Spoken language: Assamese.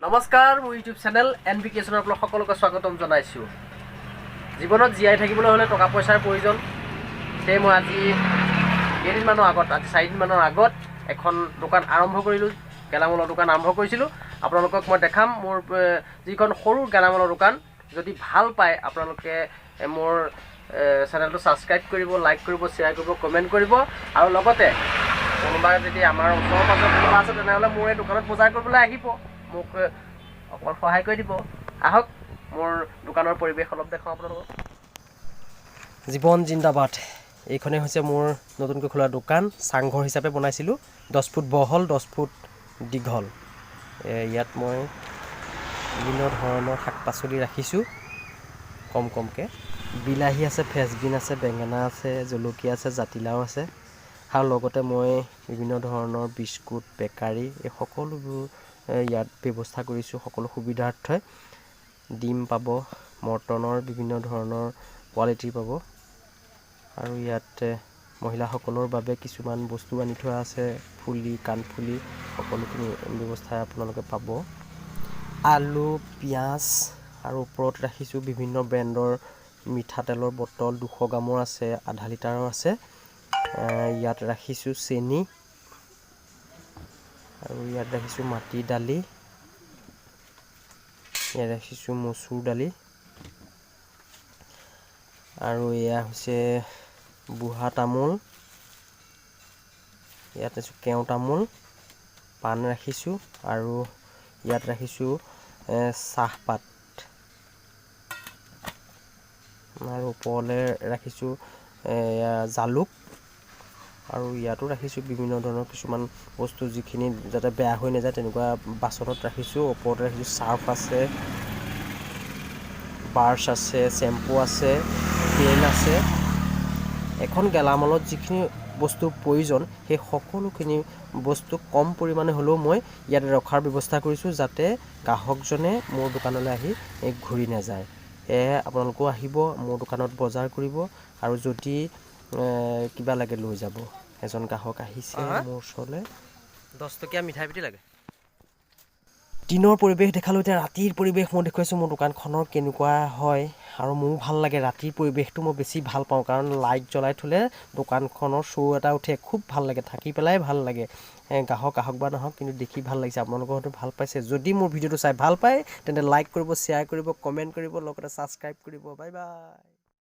নমস্কাৰ, মোৰ ইউটিউব চেনেল NB Creation আপোনালোক সকলোকে স্বাগতম জনাইছোঁ। জীৱনত জীয়াই থাকিবলৈ হ'লে টকা পইচাৰ প্ৰয়োজন। সেয়ে মই আজি কেইদিনমানৰ আগত, আজি 4 দিনমানৰ আগত এখন দোকান আৰম্ভ কৰিলোঁ, গেলামালৰ দোকান আৰম্ভ কৰিছিলোঁ। আপোনালোকক মই দেখাম মোৰ যিখন সৰু গেলামালৰ দোকান। যদি ভাল পায় আপোনালোকে মোৰ চেনেলটো ছাবস্ক্ৰাইব কৰিব, লাইক কৰিব, শ্বেয়াৰ কৰিব, কমেণ্ট কৰিব। আৰু লগতে কোনোবা যদি আমাৰ ওচৰৰ পাজৰ কোনোবা আছে তেনেহ'লে মোৰ এই দোকানত বজাৰ কৰিবলৈ আহিব, মোক অকণমান সহায় কৰি দিব। আহক মোৰ দোকানৰ পৰিৱেশ অলপ দেখাওঁ আপোনালোকক। জীৱন জিন্দাবাদ। এইখনেই হৈছে মোৰ নতুনকৈ খোলা দোকান। চাংঘৰ হিচাপে বনাইছিলোঁ, 10 ফুট বহল, 10 ফুট দীঘল। ইয়াত মই বিভিন্ন ধৰণৰ শাক পাচলি ৰাখিছোঁ কমকৈ। বিলাহী আছে, ফ্ৰেঞ্চবিন আছে, বেঙেনা আছে, জলকীয়া আছে, জাতিলাও আছে। আৰু লগতে মই বিভিন্ন ধৰণৰ বিস্কুট, বেকাৰী এই সকলোবোৰ ইয়াত ব্যৱস্থা কৰিছোঁ, সকলো সুবিধাৰ্থে। ডিম পাব, মৰ্টনৰ বিভিন্ন ধৰণৰ কোৱালিটি পাব। আৰু ইয়াত মহিলাসকলৰ বাবে কিছুমান বস্তু আনি থোৱা আছে, ফুলি, কাণফুলি, সকলোখিনি ব্যৱস্থা আপোনালোকে পাব। আলু, পিঁয়াজ আৰু ওপৰত ৰাখিছোঁ বিভিন্ন ব্ৰেণ্ডৰ মিঠাতেলৰ বটল, 200 গ্ৰামৰ আছে, আধা লিটাৰৰ আছে। ইয়াত ৰাখিছোঁ চেনি, আৰু ইয়াত ৰাখিছোঁ মাটি দালি, ইয়াত ৰাখিছোঁ মচুৰ দালি, আৰু এয়া হৈছে বুঢ়া তামোল, ইয়াত ৰাখিছোঁ কেও তামোল, পাণ ৰাখিছোঁ, আৰু ইয়াত ৰাখিছোঁ চাহপাত, আৰু ওপৰলৈ ৰাখিছোঁ জালুক, আৰু ইয়াতো ৰাখিছোঁ বিভিন্ন ধৰণৰ কিছুমান বস্তু যিখিনি যাতে বেয়া হৈ নাযায় তেনেকুৱা বাচনত ৰাখিছোঁ। ওপৰত ৰাখিছোঁ চাৰ্ফ আছে, ব্ৰাছ আছে, চেম্পু আছে, পেন আছে। এখন গেলামালত যিখিনি বস্তুৰ প্ৰয়োজন সেই সকলোখিনি বস্তু কম পৰিমাণে হ'লেও মই ইয়াত ৰখাৰ ব্যৱস্থা কৰিছোঁ, যাতে গ্ৰাহকজনে মোৰ দোকানলৈ আহি ঘূৰি নাযায়। সেয়েহে আপোনালোকেও আহিব, মোৰ দোকানত বজাৰ কৰিব, আৰু যদি কিবা লাগে লৈ যাব। এজন গ্ৰাহক আহিছে মোৰ ওচৰলৈ, 10 টকীয়া মিঠাই পেটি লাগে। দিনৰ পৰিৱেশ দেখালোঁ, এতিয়া ৰাতিৰ পৰিৱেশ মই দেখুৱাইছোঁ মোৰ দোকানখনৰ কেনেকুৱা হয়। আৰু মোৰো ভাল লাগে, ৰাতিৰ পৰিৱেশটো মই বেছি ভাল পাওঁ, কাৰণ লাইট জ্বলাই থ'লে দোকানখনৰ শ্ব' এটা উঠে, খুব ভাল লাগে, থাকি পেলাই ভাল লাগে। গ্ৰাহক আহক বা নাহক, কিন্তু দেখি ভাল লাগিছে। আপোনালোকৰ হয়তো ভাল পাইছে। যদি মোৰ ভিডিঅ'টো চাই ভাল পায় তেন্তে লাইক কৰিব, শ্বেয়াৰ কৰিব, কমেণ্ট কৰিব, লগতে ছাবস্ক্ৰাইব কৰিব। Bye bye.